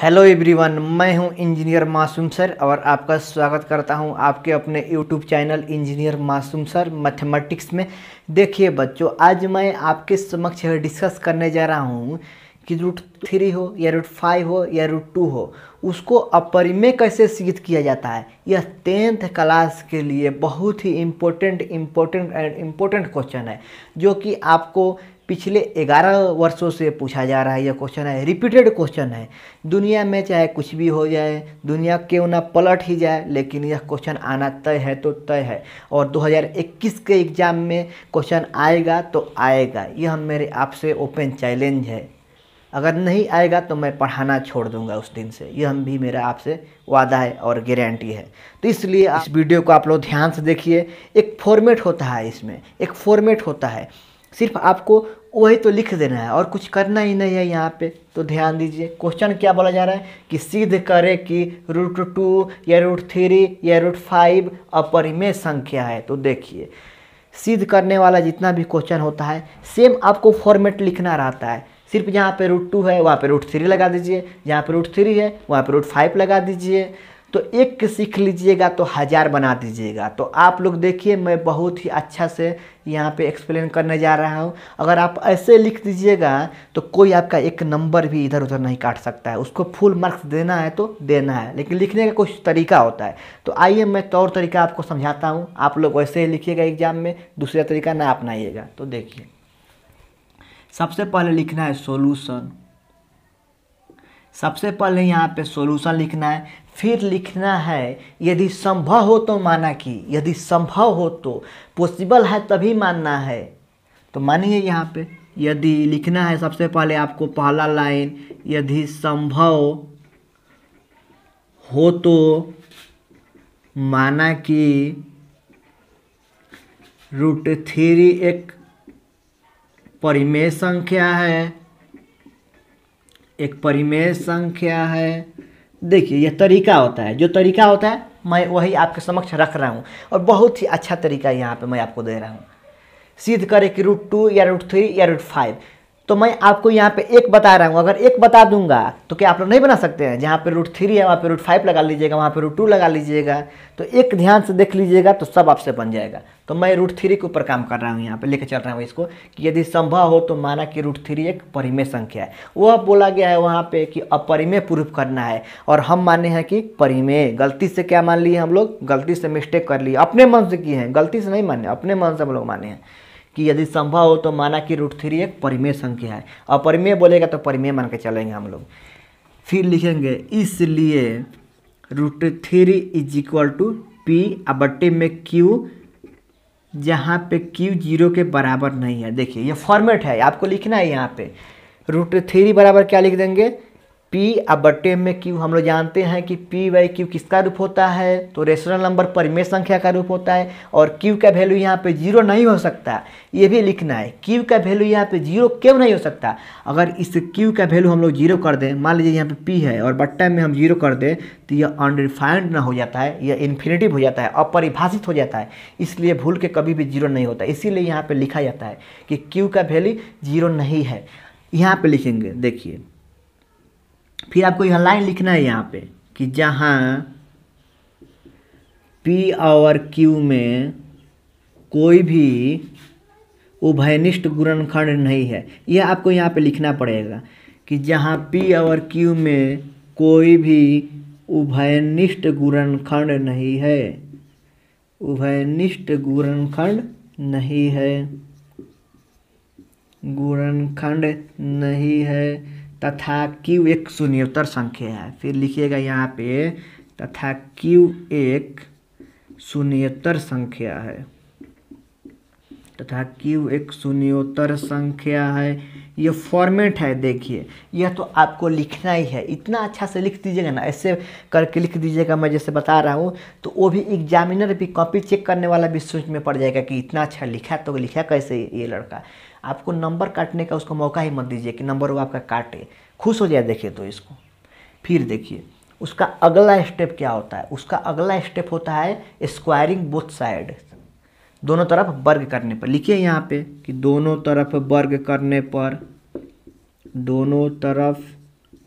Hello everyone, मैं हूं engineer मासूम सर और आपका स्वागत करता हूं आपके अपने यूट्यूब चैनल इंजीनियर मासूम सर मैथमेटिक्स में। देखिए बच्चों, आज मैं आपके समक्ष डिस्कस करने जा रहा हूं कि √3 हो या √5 हो या √2 हो, उसको अपरिमेय कैसे सिद्ध किया जाता है। यह 10th क्लास के लिए बहुत ही इम्पोर्टेंट क्वेश्चन है, जो कि आपको पिछले 11 वर्षों से पूछा जा रहा है। यह क्वेश्चन है, रिपीटेड क्वेश्चन है। दुनिया में चाहे कुछ भी हो जाए, दुनिया क्यों ना पलट ही जाए, लेकिन यह क्वेश्चन आना तय है तो तय है। और 2021 के एग्ज़ाम में क्वेश्चन आएगा तो आएगा, यह मेरे आपसे ओपन चैलेंज है। अगर नहीं आएगा तो मैं पढ़ाना छोड़ दूंगा उस दिन से, यह भी मेरा आपसे वादा है और गारंटी है। तो इसलिए इस वीडियो को आप लोग ध्यान से देखिए। एक फॉर्मेट होता है, इसमें एक फॉर्मेट होता है, सिर्फ आपको वही तो लिख देना है और कुछ करना ही नहीं है यहाँ पे। तो ध्यान दीजिए, क्वेश्चन क्या बोला जा रहा है कि सिद्ध करें कि √2 या √3 या √5 अपरिमेय संख्या है। तो देखिए, सिद्ध करने वाला जितना भी क्वेश्चन होता है, सेम आपको फॉर्मेट लिखना रहता है। सिर्फ जहाँ पे √2 है वहाँ पे √3 लगा दीजिए, जहाँ पे √3 है वहाँ पे √5 लगा दीजिए। तो एक सीख लीजिएगा तो 1000 बना दीजिएगा। तो आप लोग देखिए, मैं बहुत ही अच्छा से यहाँ पे एक्सप्लेन करने जा रहा हूँ। अगर आप ऐसे लिख दीजिएगा तो कोई आपका एक नंबर भी इधर उधर नहीं काट सकता है। उसको फुल मार्क्स देना है तो देना है, लेकिन लिखने का कुछ तरीका होता है। तो आइए मैं तौर तरीका आपको समझाता हूँ, आप लोग वैसे ही लिखिएगा एग्जाम में, दूसरा तरीका ना अपनाइएगा। तो देखिए, सबसे पहले लिखना है सॉल्यूशन। सबसे पहले यहाँ पे सॉल्यूशन लिखना है, फिर लिखना है यदि संभव हो तो, माना कि यदि संभव हो तो, पॉसिबल है तभी मानना है। तो मानिए यहाँ पे यदि लिखना है, सबसे पहले आपको पहला लाइन, यदि संभव हो तो माना कि √3 एक परिमेय संख्या है, एक परिमेय संख्या है। देखिए, यह तरीका होता है, जो तरीका होता है मैं वही आपके समक्ष रख रहा हूँ, और बहुत ही अच्छा तरीका यहाँ पे मैं आपको दे रहा हूँ। सिद्ध करें कि √2 या √3 या √5। तो मैं आपको यहाँ पे एक बता रहा हूँ, अगर एक बता दूंगा तो क्या आप लोग नहीं बना सकते हैं? जहाँ पे √3 है वहाँ पे √5 लगा लीजिएगा, वहाँ पे √2 लगा लीजिएगा। तो एक ध्यान से देख लीजिएगा तो सब आपसे बन जाएगा। तो मैं √3 के ऊपर काम कर रहा हूँ, यहाँ पे लेके चल रहा हूँ इसको, कि यदि संभव हो तो माना कि √3 एक परिमेय संख्या है। वह बोला गया है वहाँ पे कि अपरिमेय प्रूफ करना है, और हम माने हैं कि परिमेय। गलती से क्या मान लिए हम लोग? गलती से मिस्टेक कर लिए, अपने मन से किए हैं, गलती से नहीं माने, अपने मन से हम लोग माने हैं कि यदि संभव हो तो माना कि √3 एक परिमेय संख्या है। अपरिमेय बोलेगा तो परिमेय मान के चलेंगे हम लोग। फिर लिखेंगे इसलिए √3 = P/बट्टे में Q, जहाँ पे Q 0 के बराबर नहीं है। देखिए, ये फॉर्मेट है, आपको लिखना है यहाँ पे। √3 बराबर क्या लिख देंगे? P/बट्टे में Q। हम लोग जानते हैं कि P/Q किसका रूप होता है? तो रेशनल नंबर परिमेय संख्या का रूप होता है, और Q का वैल्यू यहाँ पे 0 नहीं हो सकता, ये भी लिखना है। Q का वैल्यू यहाँ पे 0 क्यों नहीं हो सकता? अगर इस Q का वैल्यू हम लोग 0 कर दें, मान लीजिए यहाँ पे P है और बट्टा में हम 0 कर दें, तो यह अनडिफाइंड ना हो जाता है, यह इन्फिनिटिव हो जाता है, अपरिभाषित हो जाता है। इसलिए भूल के कभी भी 0 नहीं होता, इसीलिए यहाँ पर लिखा जाता है कि Q का वैल्यू 0 नहीं है। यहाँ पर लिखेंगे, देखिए, फिर आपको यह लाइन लिखना है यहाँ पे कि जहाँ P और Q में कोई भी उभयनिष्ठ गुणनखंड नहीं है। यह आपको यहाँ पे लिखना पड़ेगा कि जहाँ P और Q में कोई भी उभयनिष्ठ गुणनखंड नहीं है, उभयनिष्ठ गुणनखंड नहीं है, गुणनखंड नहीं है, तथा Q एक शून्योत्तर संख्या है। फिर लिखिएगा यहाँ पे, तथा Q एक शून्योत्तर संख्या है, तथा Q एक शून्योत्तर संख्या है। ये फॉर्मेट है। देखिए, यह तो आपको लिखना ही है, इतना अच्छा से लिख दीजिएगा ना, ऐसे करके लिख दीजिएगा मैं जैसे बता रहा हूँ, तो वो भी एग्जामिनर भी, कॉपी चेक करने वाला भी सोच में पड़ जाएगा कि इतना अच्छा लिखा, तो लिखा कैसे ये लड़का। आपको नंबर काटने का उसको मौका ही मत दीजिए कि नंबर वो आपका काटे, खुश हो जाए। देखिए तो इसको, फिर देखिए उसका अगला स्टेप क्या होता है। उसका अगला स्टेप होता है स्क्वायरिंग बोथ साइड, दोनों तरफ वर्ग करने पर। लिखिए यहाँ पे कि दोनों तरफ वर्ग करने पर, दोनों तरफ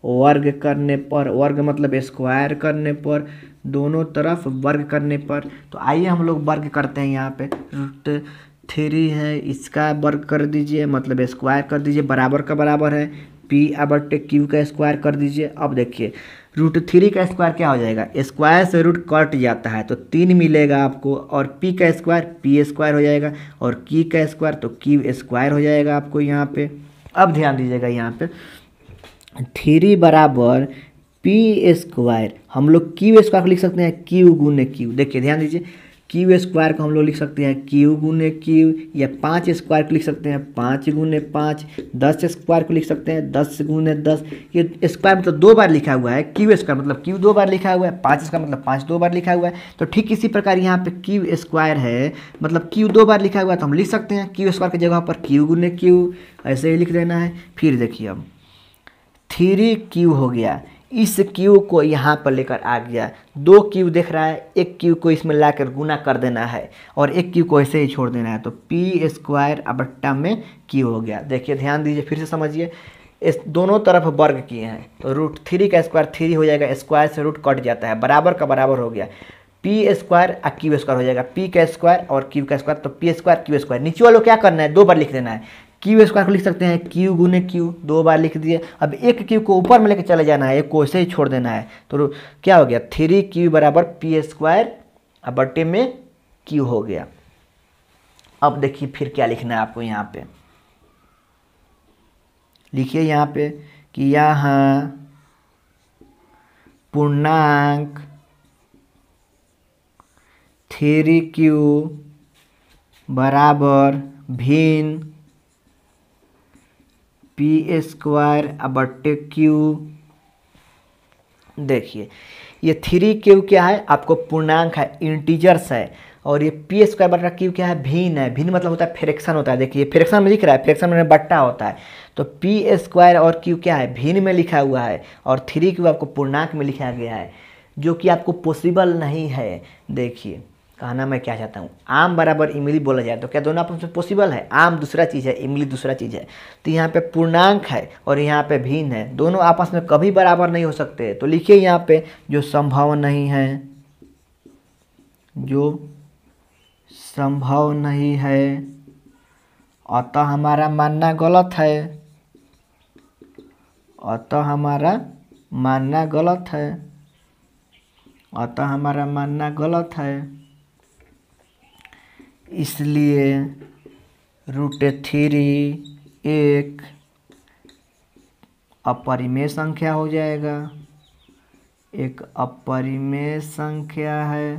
वर्ग करने पर, वर्ग मतलब स्क्वायर करने पर, दोनों तरफ वर्ग करने पर। तो आइए हम लोग वर्ग करते हैं। यहाँ पे √3 है, इसका वर्ग कर दीजिए मतलब स्क्वायर कर दीजिए, बराबर का बराबर है p/q का स्क्वायर कर दीजिए। अब देखिए √3 का स्क्वायर क्या हो जाएगा, स्क्वायर से रूट कट जाता है तो 3 मिलेगा आपको, और p का स्क्वायर p स्क्वायर हो जाएगा, और q का स्क्वायर तो q स्क्वायर हो जाएगा आपको यहाँ पे। अब ध्यान दीजिएगा यहाँ पे 3 बराबर p स्क्वायर, हम लोग q स्क्वायर को लिख सकते हैं q गुने q। देखिए ध्यान दीजिए, q स्क्वायर को हम लोग लिख सकते हैं q गुने q, या 5 स्क्वायर को लिख सकते हैं 5 गुने 5, 10 स्क्वायर को लिख सकते हैं 10 गुने 10। ये स्क्वायर मतलब 2 बार लिखा हुआ है, q स्क्वायर मतलब q 2 बार लिखा हुआ है, 5 स्क्वायर मतलब 5 2 बार लिखा हुआ है। तो ठीक इसी प्रकार यहाँ पे q स्क्वायर है मतलब q 2 बार लिखा हुआ है, तो हम लिख सकते हैं q स्क्वायर की जगह पर q गुने q, ऐसे ही लिख देना है। फिर देखिए अब 3q हो गया, इस q को यहाँ पर लेकर आ गया, 2q दिख रहा है, एक q को इसमें लाकर गुना कर देना है और एक q को ऐसे ही छोड़ देना है, तो p स्क्वायर बट्टा में q हो गया। देखिए ध्यान दीजिए, फिर से समझिए, इस दोनों तरफ वर्ग किए हैं तो √3 का स्क्वायर 3 हो जाएगा, स्क्वायर से रूट कट जाता है, बराबर का बराबर हो गया, p स्क्वायर और q स्क्वायर हो जाएगा, p का स्क्वायर और q का स्क्वायर, तो p स्क्वायर q स्क्वायर। नीचे वालों क्या करना है, 2 बार लिख देना है, q स्क्वायर को लिख सकते हैं q गुने q, 2 बार लिख दिए। अब एक q को ऊपर में लेकर चले जाना है, एक को ऐसे ही छोड़ देना है, तो क्या हो गया 3q बराबर p स्क्वायर बट्टे में q हो गया। अब देखिए फिर क्या लिखना है आपको, यहाँ पे लिखिए यहाँ पे कि यहाँ पूर्णांक 3q बराबर भिन्न p स्क्वायर बट्टे q। देखिए ये 3q क्या है, आपको पूर्णांक है, इंटीजर्स है, और ये p स्क्वायर बट्टा q क्या है, भिन्न है। भिन्न मतलब होता है फ्रैक्शन होता है। देखिए फ्रैक्शन में लिख रहा है, फ्रैक्शन में बट्टा होता है, तो p स्क्वायर और q क्या है, भिन्न में लिखा हुआ है, और 3q आपको पूर्णांक में लिखा गया है, जो कि आपको पॉसिबल नहीं है। देखिए कहना मैं क्या चाहता हूँ, आम बराबर इमली बोला जाए तो क्या दोनों आपस में पॉसिबल है, आम दूसरा चीज़ है, इमली दूसरा चीज़ है। तो यहाँ पे पूर्णांक है और यहाँ पे भिन्न है, दोनों आपस में कभी बराबर नहीं हो सकते। तो लिखिए यहाँ पे जो संभव नहीं है, जो संभव नहीं है, अतः हमारा मानना गलत है, अतः हमारा मानना गलत है, अतः हमारा मानना गलत है। इसलिए √3 एक अपरिमेय संख्या हो जाएगा, एक अपरिमेय संख्या है,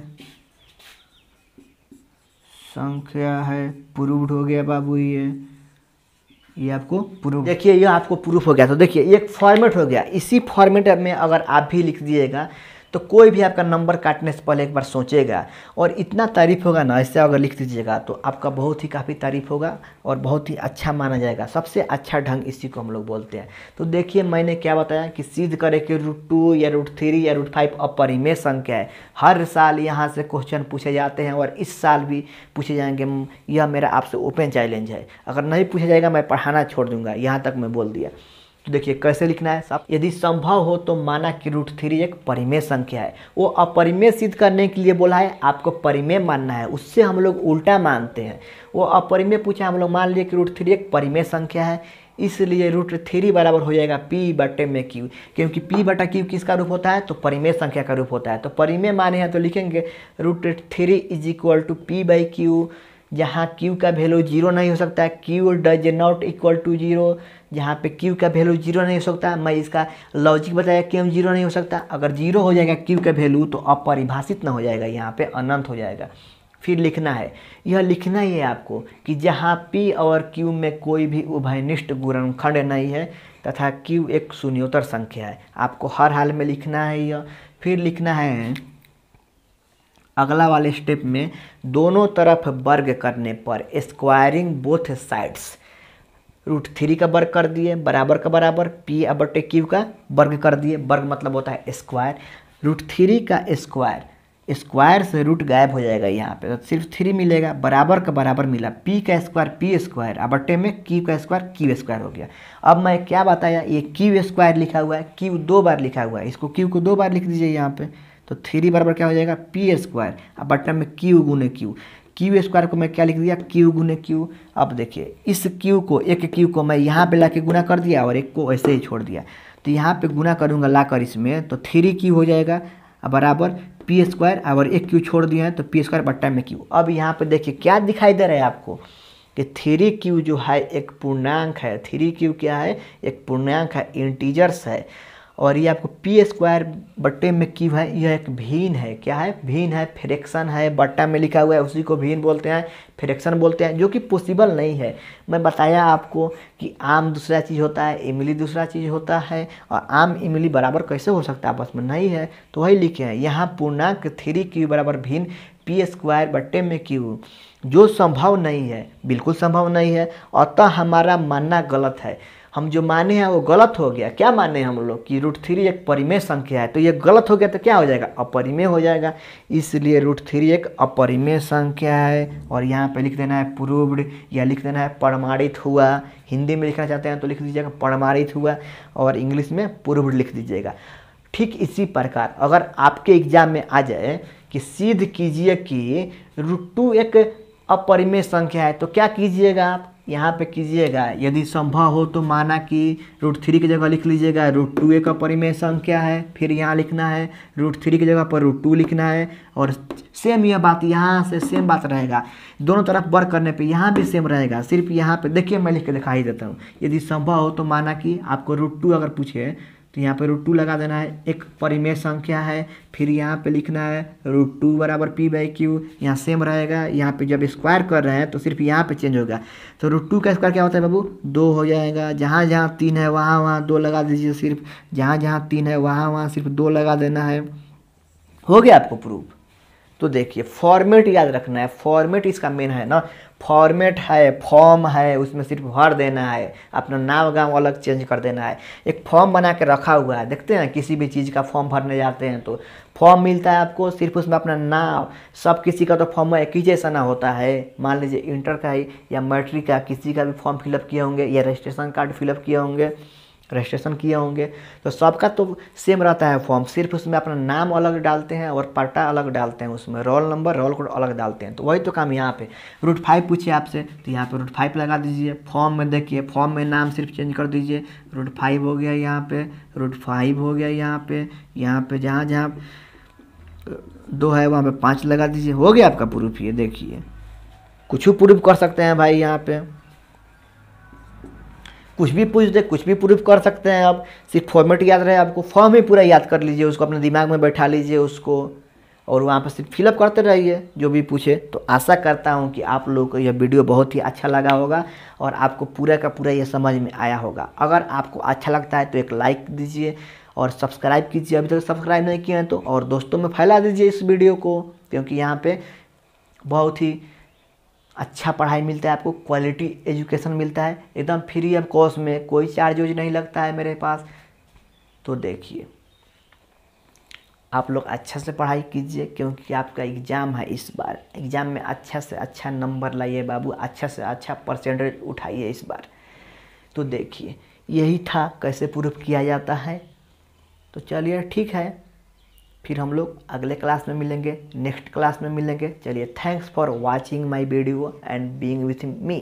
प्रूव्ड हो गया बाबू। ये आपको प्रूफ, देखिए ये आपको प्रूफ हो गया। तो देखिए एक फॉर्मेट हो गया, इसी फॉर्मेट में अगर आप भी लिख दिएगा तो कोई भी आपका नंबर काटने से पहले एक बार सोचेगा, और इतना तारीफ होगा ना, इससे अगर लिख दीजिएगा तो आपका बहुत ही काफ़ी तारीफ होगा और बहुत ही अच्छा माना जाएगा। सबसे अच्छा ढंग इसी को हम लोग बोलते हैं। तो देखिए मैंने क्या बताया कि सिद्ध करें कि √2 या √3 या √5 अपरिमेय संख्या है। हर साल यहाँ से क्वेश्चन पूछे जाते हैं और इस साल भी पूछे जाएंगे। यह मेरा आपसे ओपन चैलेंज है, अगर नहीं पूछा जाएगा मैं पढ़ाना छोड़ दूंगा, यहाँ तक मैं बोल दिया। तो देखिए कैसे लिखना है सब, यदि संभव हो तो माना कि √3 एक परिमेय संख्या है। वो अपरिमेय सिद्ध करने के लिए बोला है, आपको परिमेय मानना है, उससे हम लोग उल्टा मानते हैं। वो अपरिमेय पूछा, हम लोग मान लिए कि √3 एक परिमेय संख्या है, इसलिए √3 बराबर हो जाएगा p बटे में q, क्योंकि p बटा q किसका रूप होता है, तो परिमेय संख्या का रूप होता है। तो परिमेय माने हैं तो लिखेंगे √3 = p/q, जहाँ q का वैल्यू 0 नहीं हो सकता है, q does not equal to 0, जहाँ पे q का वैल्यू 0 नहीं हो सकता। मैं इसका लॉजिक बताया क्यों 0 नहीं हो सकता, अगर 0 हो जाएगा q का वैल्यू तो अपरिभाषित ना हो जाएगा, यहाँ पे अनंत हो जाएगा। फिर लिखना है, यह लिखना ही है आपको कि जहाँ p और q में कोई भी उभयनिष्ठ गुणनखंड नहीं है तथा q एक शून्योत्तर संख्या है, आपको हर हाल में लिखना है यह। फिर लिखना है अगला वाले स्टेप में, दोनों तरफ वर्ग करने पर स्क्वायरिंग बोथ साइड्स, √3 का वर्ग कर दिए बराबर का बराबर, p/q का वर्ग कर दिए, वर्ग मतलब होता है स्क्वायर, √3 का स्क्वायर स्क्वायर से रूट गायब हो जाएगा यहाँ पे, तो सिर्फ 3 मिलेगा, बराबर का बराबर मिला, पी का स्क्वायर पी स्क्वायर, अब बट्टे में क्यू का स्क्वायर क्यू स्क्वायर हो गया। अब मैं क्या बताया, ये क्यू स्क्वायर लिखा हुआ है, क्यू 2 बार लिखा हुआ है, इसको क्यू को 2 बार लिख दीजिए यहाँ पे, तो 3 बराबर क्या हो जाएगा पी स्क्वायर, अब बट्टे में क्यू गुने क्यू, क्यू स्क्वायर को मैं क्या लिख दिया क्यू गुने क्यू। अब देखिए इस क्यू को, एक क्यू को मैं यहाँ पे ला के गुना कर दिया और एक को ऐसे ही छोड़ दिया, तो यहाँ पे गुना करूँगा ला कर इसमें, तो 3 क्यू हो जाएगा बराबर पी स्क्वायर, और एक क्यू छोड़ दिया है तो पी स्क्वायर बट्टा में क्यू। अब यहाँ पे देखिए क्या दिखाई दे रहा है आपको कि 3 क्यू जो है एक पूर्णांक है, 3 क्यू क्या है एक पूर्णांक है, इंटीजर्स है, और ये आपको पी स्क्वायर बट्टे में क्यू है, यह एक भिन्न है, क्या है भिन्न है, फ्रैक्शन है, बट्टा में लिखा हुआ है उसी को भिन्न बोलते हैं, फ्रैक्शन बोलते हैं, जो कि पॉसिबल नहीं है। मैं बताया आपको कि आम दूसरा चीज़ होता है, इमली दूसरा चीज़ होता है, और आम इमली बराबर कैसे हो सकता है आपस में, नहीं है, तो वही लिखे हैं यहाँ पूर्णांक 3 क्यू बराबर भिन्न पी स्क्वायर बट्टे में क्यू, जो संभव नहीं है, बिल्कुल संभव नहीं है, अतः हमारा मानना गलत है। हम जो माने हैं वो गलत हो गया। क्या माने हम लोग कि √3 एक परिमेय संख्या है, तो ये गलत हो गया तो क्या हो जाएगा अपरिमेय हो जाएगा, इसलिए √3 एक अपरिमेय संख्या है। और यहाँ पे लिख देना है प्रूव्ड, या लिख देना है प्रमाणित हुआ, हिंदी में लिखना चाहते हैं तो लिख दीजिएगा प्रमाणित हुआ, और इंग्लिश में प्रूव्ड लिख दीजिएगा। ठीक इसी प्रकार अगर आपके एग्जाम में आ जाए कि सिद्ध कीजिए कि √2 एक अपरिमेय संख्या है, तो क्या कीजिएगा आप यहाँ पे कीजिएगा, यदि संभव हो तो माना कि √3 की जगह लिख लीजिएगा √2 एक अपरिमेय संख्या है, फिर यहाँ लिखना है √3 की जगह पर √2 लिखना है, और सेम यह बात यहाँ से सेम बात रहेगा, दोनों तरफ वर्क करने पे यहाँ भी सेम रहेगा, सिर्फ यहाँ पे देखिए मैं लिख के दिखाई देता हूँ। यदि संभव हो तो माना कि आपको √2 अगर पूछे तो यहाँ पे √2 लगा देना है, एक परिमेय संख्या है, फिर यहाँ पे लिखना है √2 बराबर p/q, यहाँ सेम रहेगा, यहाँ पे जब स्क्वायर कर रहे हैं तो सिर्फ यहाँ पे चेंज होगा, तो √2 का स्क्वायर क्या होता है बाबू 2 हो जाएगा, जहाँ जहाँ 3 है वहाँ वहाँ 2 लगा दीजिए, सिर्फ जहाँ जहाँ 3 है वहाँ वहाँ सिर्फ 2 लगा देना है, हो गया आपको प्रूफ। तो देखिए फॉर्मेट याद रखना है, फॉर्मेट इसका मेन है ना, फॉर्मेट है, फॉर्म है, उसमें सिर्फ भर देना है, अपना नाम गांव अलग चेंज कर देना है। एक फॉर्म बना के रखा हुआ है, देखते हैं किसी भी चीज़ का फॉर्म भरने जाते हैं तो फॉर्म मिलता है आपको, सिर्फ उसमें अपना नाम, सब किसी का तो फॉर्म एक ही जैसा ना होता है, मान लीजिए इंटर का ही या मैट्रिक का किसी का भी फॉर्म फिलअप किए होंगे, या रजिस्ट्रेशन कार्ड फिलअप किए होंगे, रजिस्ट्रेशन किए होंगे, तो सबका तो सेम रहता है फॉर्म, सिर्फ उसमें अपना नाम अलग डालते हैं और पता अलग डालते हैं, उसमें रोल नंबर रोल कोड अलग डालते हैं। तो वही तो काम यहाँ पे √5 पूछे आपसे तो यहाँ पे √5 लगा दीजिए। फॉर्म में देखिए, फॉर्म में नाम सिर्फ चेंज कर दीजिए, √5 हो गया यहाँ पे, √5 हो गया यहाँ पे जहाँ जहाँ 2 है वहाँ पे 5 लगा दीजिए, हो गया आपका प्रूफ। ये देखिए कुछ भी प्रूफ कर सकते हैं भाई, यहाँ पे कुछ भी पूछ दे, कुछ भी प्रूफ कर सकते हैं आप, सिर्फ फॉर्मेट याद रहे आपको, फॉर्म ही पूरा याद कर लीजिए, उसको अपने दिमाग में बैठा लीजिए उसको, और वहाँ पर सिर्फ फिलअप करते रहिए जो भी पूछे। तो आशा करता हूँ कि आप लोगों को यह वीडियो बहुत ही अच्छा लगा होगा और आपको पूरा का पूरा ये समझ में आया होगा। अगर आपको अच्छा लगता है तो एक लाइक दीजिए और सब्सक्राइब कीजिए, अभी तक सब्सक्राइब नहीं किए हैं तो, और दोस्तों में फैला दीजिए इस वीडियो को, क्योंकि यहाँ पे बहुत ही अच्छा पढ़ाई मिलता है आपको, क्वालिटी एजुकेशन मिलता है एकदम फ्री ऑफ कॉस्ट में, कोई चार्ज नहीं लगता है मेरे पास। तो देखिए आप लोग अच्छा से पढ़ाई कीजिए, क्योंकि आपका एग्ज़ाम है इस बार, एग्ज़ाम में अच्छा से अच्छा नंबर लाइए बाबू, अच्छा से अच्छा परसेंटेज उठाइए इस बार। तो देखिए यही था कैसे प्रूफ किया जाता है। तो चलिए ठीक है, फिर हम लोग अगले क्लास में मिलेंगे, नेक्स्ट क्लास में मिलेंगे। चलिए thanks for watching my video and being with me.